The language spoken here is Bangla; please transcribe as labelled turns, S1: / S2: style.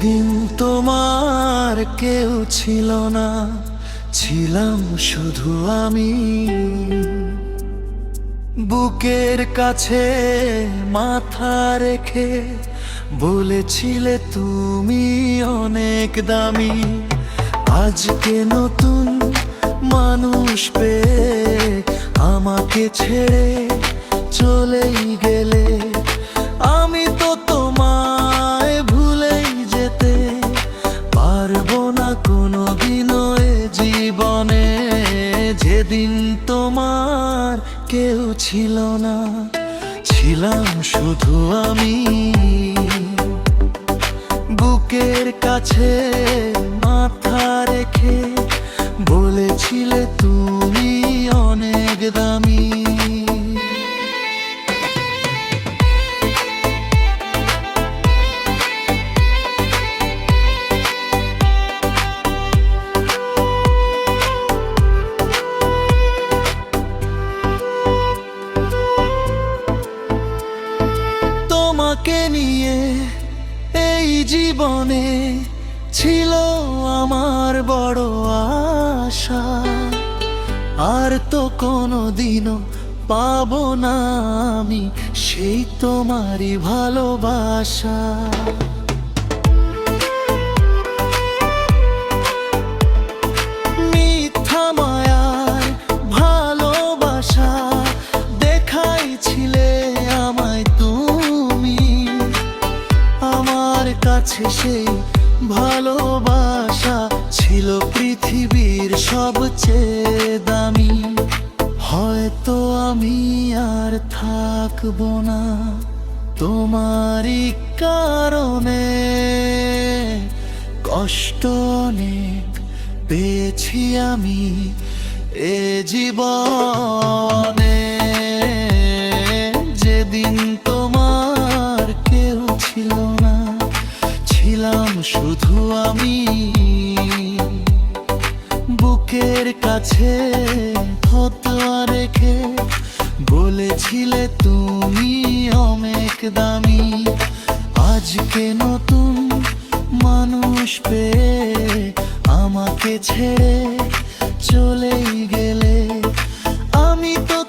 S1: যেদিন তোমার কেউ ছিল না, ছিলাম শুধু আমি। বুকের কাছে মাথা রেখে বলেছিলে তুমি অনেক দামি। আজকে নতুন মানুষ পেয়ে আমাকে ছেড়ে চলেই গেলে। আমি তো তোমায় ভুলেই যেতে পারবো না কোনোদিনও এ জীবনে। যেদিন তোমার কেউ ছিল না, ছিলাম শুধু আমি। বুকের কাছে মাথা রেখে বলেছিলে তুমি অনেক দামি। তোমাকে নিয়ে এই জীবনে ছিল আমার বড় আশা। আর তো কোনোদিনও পাবো না আমি সেই তোমারই ভালোবাসা। মিথ্যা মায়ার ভালোবাসা দেখাইছিলে আমায় তুমি। আমার কাছে সেই ভালোবাসা ছিল পৃথিবীর সবচেয়ে দামি। হয়তো আমি আর থাকবো না তোমারই কারণে। কষ্ট অনেক পেয়েছি আমি এ জীবনে। যেদিন তোমার কেউ ছিল না, ছিলাম শুধু আমি। বুকের কাছে ফতোয়া রেখে বলেছিলে তুমি অনেক দামি। আজকে নতুন মানুষ পেয়ে আমাকে ছেড়ে চলেই গেলে। আমি তো